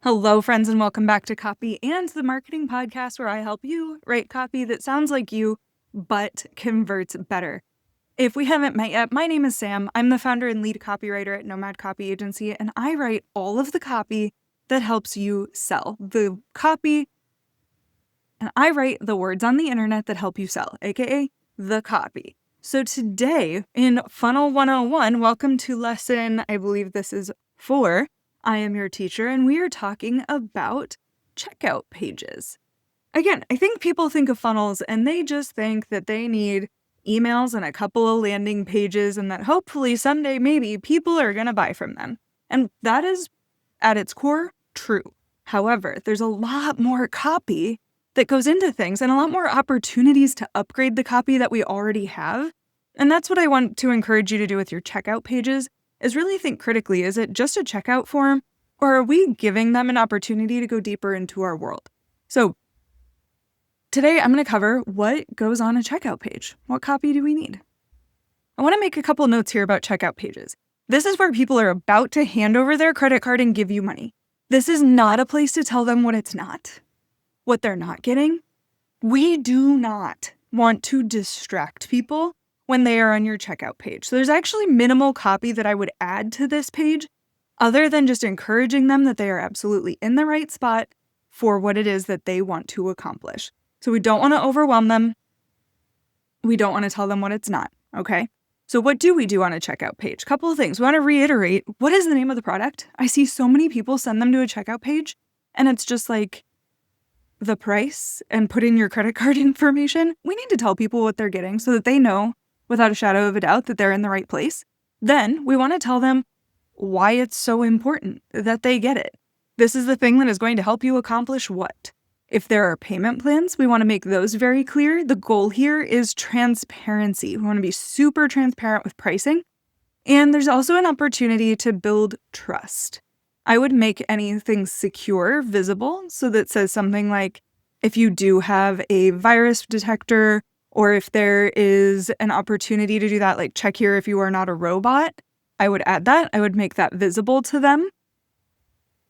Hello, friends, and welcome back to Copy and the Marketing Podcast, where I help you write copy that sounds like you, but converts better. If we haven't met yet, my name is Sam. I'm the founder and lead copywriter at Nomad Copy Agency, and I write all of the copy that helps you sell. The copy, and I write the words on the internet that help you sell, aka the copy. So today in Funnel 101, welcome to lesson, I believe this is 4. I am your teacher, and we are talking about checkout pages. Again, I think people think of funnels and they just think that they need emails and a couple of landing pages and that hopefully someday maybe people are going to buy from them. And that is, at its core, true. However, there's a lot more copy that goes into things and a lot more opportunities to upgrade the copy that we already have. And that's what I want to encourage you to do with your checkout pages, is really think critically. Is it just a checkout form, or are we giving them an opportunity to go deeper into our world? So today I'm going to cover what goes on a checkout page. What copy do we need? I want to make a couple notes here about checkout pages. This is where people are about to hand over their credit card and give you money. This is not a place to tell them what it's not, what they're not getting. We do not want to distract people when they are on your checkout page. So there's actually minimal copy that I would add to this page other than just encouraging them that they are absolutely in the right spot for what it is that they want to accomplish. So we don't want to overwhelm them. We don't want to tell them what it's not, okay? So what do we do on a checkout page? Couple of things. We want to reiterate, what is the name of the product? I see so many people send them to a checkout page and it's just like the price and put in your credit card information. We need to tell people what they're getting so that they know without a shadow of a doubt that they're in the right place. Then we want to tell them why it's so important that they get it. This is the thing that is going to help you accomplish what? If there are payment plans, we want to make those very clear. The goal here is transparency. We want to be super transparent with pricing. And there's also an opportunity to build trust. I would make anything secure visible, so that says something like, if you do have a virus detector, or if there is an opportunity to do that, like check here if you are not a robot, I would add that. I would make that visible to them.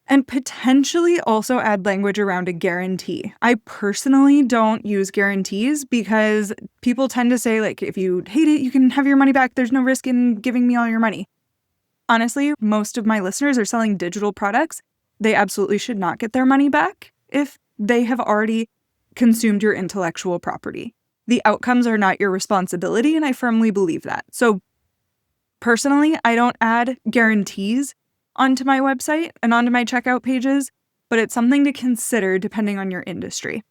And potentially also add language around a guarantee. I personally don't use guarantees because people tend to say, like, if you hate it, you can have your money back. There's no risk in giving me all your money. Honestly, most of my listeners are selling digital products. They absolutely should not get their money back if they have already consumed your intellectual property. The outcomes are not your responsibility, and I firmly believe that. So personally, I don't add guarantees onto my website and onto my checkout pages, but it's something to consider depending on your industry.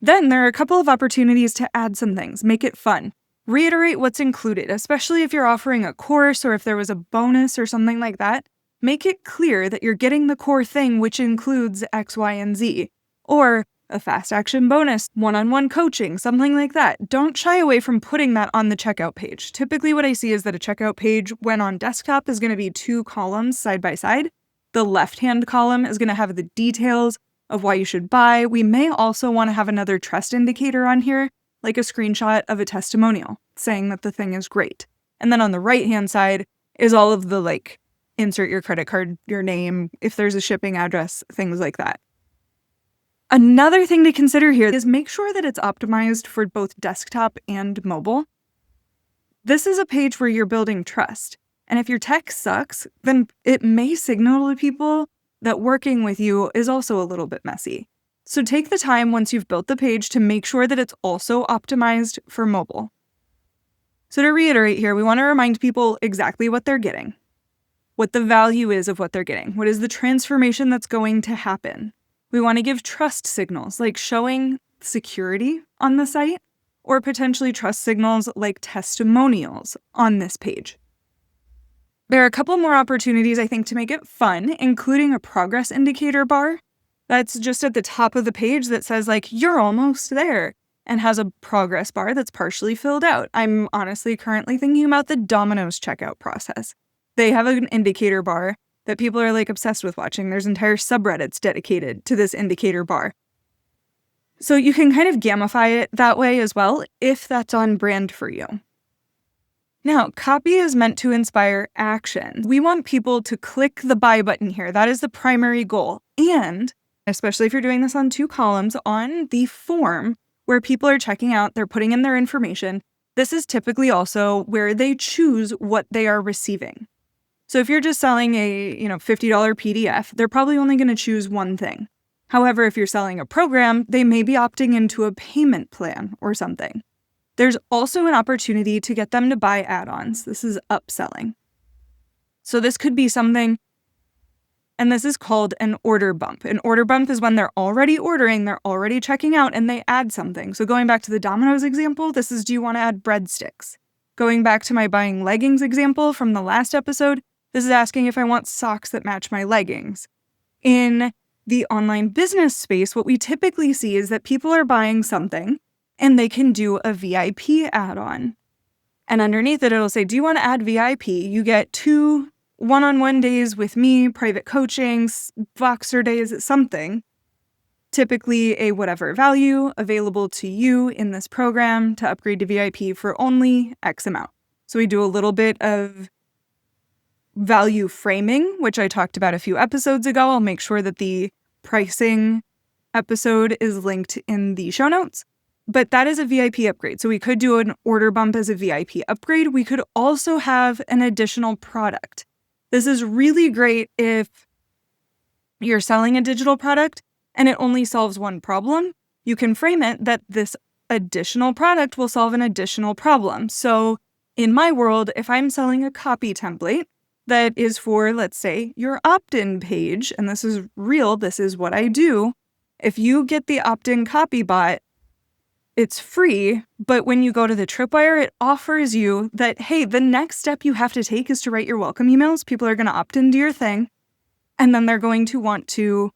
Then there are a couple of opportunities to add some things, make it fun. Reiterate what's included, especially if you're offering a course or if there was a bonus or something like that. Make it clear that you're getting the core thing, which includes X, Y, and Z. Or a fast action bonus, one-on-one coaching, something like that. Don't shy away from putting that on the checkout page. Typically what I see is that a checkout page when on desktop is going to be 2 columns side by side. The left-hand column is going to have the details of why you should buy. We may also want to have another trust indicator on here, like a screenshot of a testimonial saying that the thing is great. And then on the right-hand side is all of the like, insert your credit card, your name, if there's a shipping address, things like that. Another thing to consider here is make sure that it's optimized for both desktop and mobile. This is a page where you're building trust. And if your tech sucks, then it may signal to people that working with you is also a little bit messy. So take the time once you've built the page to make sure that it's also optimized for mobile. So to reiterate here, we want to remind people exactly what they're getting, what the value is of what they're getting, what is the transformation that's going to happen. We want to give trust signals like showing security on the site, or potentially trust signals like testimonials on this page. There are a couple more opportunities, I think, to make it fun, including a progress indicator bar that's just at the top of the page that says, like, you're almost there, and has a progress bar that's partially filled out. I'm honestly currently thinking about the Domino's checkout process. They have an indicator bar that people are like obsessed with watching. There's entire subreddits dedicated to this indicator bar. So you can kind of gamify it that way as well, if that's on brand for you. Now, copy is meant to inspire action. We want people to click the buy button here. That is the primary goal. And especially if you're doing this on 2 columns, on the form where people are checking out, they're putting in their information. This is typically also where they choose what they are receiving. So if you're just selling a, $50 PDF, they're probably only going to choose one thing. However, if you're selling a program, they may be opting into a payment plan or something. There's also an opportunity to get them to buy add-ons. This is upselling. So this could be something, and this is called an order bump. An order bump is when they're already ordering, they're already checking out, and they add something. So going back to the Domino's example, this is, do you want to add breadsticks? Going back to my buying leggings example from the last episode, this is asking if I want socks that match my leggings. In the online business space, what we typically see is that people are buying something, and they can do a VIP add-on. And underneath it, it'll say, do you want to add VIP? You get 2 one-on-one days with me, private coaching, Voxer days, something. Typically a whatever value available to you in this program to upgrade to VIP for only X amount. So we do a little bit of value framing, which I talked about a few episodes ago. I'll make sure that the pricing episode is linked in the show notes. But that is a VIP upgrade. So we could do an order bump as a VIP upgrade. We could also have an additional product. This is really great if you're selling a digital product and it only solves one problem. You can frame it that this additional product will solve an additional problem. So in my world, if I'm selling a copy template that is for, let's say, your opt-in page, and this is real, this is what I do. If you get the opt-in copy bot, it's free, but when you go to the Tripwire, it offers you that, hey, the next step you have to take is to write your welcome emails. People are going to opt into your thing, and then they're going to want to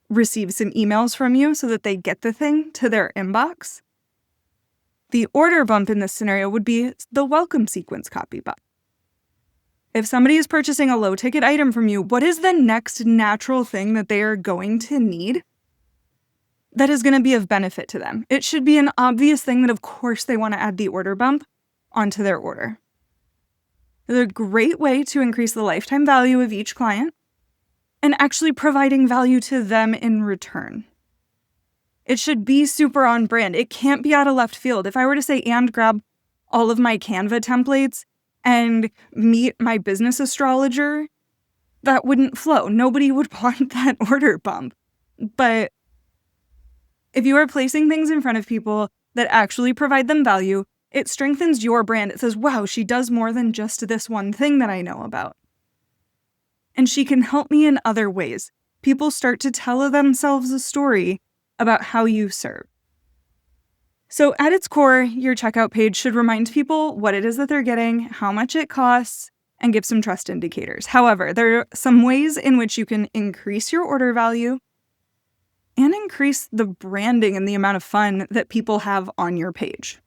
receive some emails from you so that they get the thing to their inbox. The order bump in this scenario would be the welcome sequence copy bot. If somebody is purchasing a low-ticket item from you, what is the next natural thing that they are going to need that is going to be of benefit to them? It should be an obvious thing that, of course, they want to add the order bump onto their order. It's a great way to increase the lifetime value of each client and actually providing value to them in return. It should be super on brand. It can't be out of left field. If I were to say, and grab all of my Canva templates and meet my business astrologer, that wouldn't flow. Nobody would want that order bump. But if you are placing things in front of people that actually provide them value, it strengthens your brand. It says, wow, she does more than just this one thing that I know about. And she can help me in other ways. People start to tell themselves a story about how you serve. So at its core, your checkout page should remind people what it is that they're getting, how much it costs, and give some trust indicators. However, there are some ways in which you can increase your order value and increase the branding and the amount of fun that people have on your page.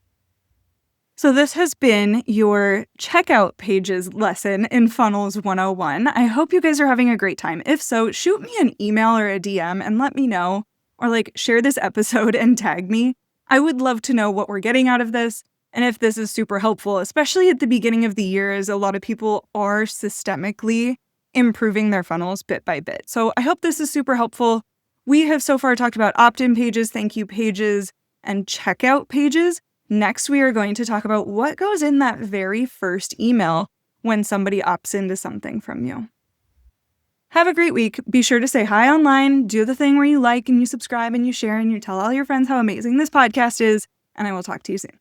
So this has been your checkout pages lesson in Funnels 101. I hope you guys are having a great time. If so, shoot me an email or a DM and let me know, or share this episode and tag me. I would love to know what we're getting out of this and if this is super helpful, especially at the beginning of the year, as a lot of people are systemically improving their funnels bit by bit. So I hope this is super helpful. We have so far talked about opt-in pages, thank you pages, and checkout pages. Next, we are going to talk about what goes in that very first email when somebody opts into something from you. Have a great week. Be sure to say hi online, do the thing where you like and you subscribe and you share and you tell all your friends how amazing this podcast is, and I will talk to you soon.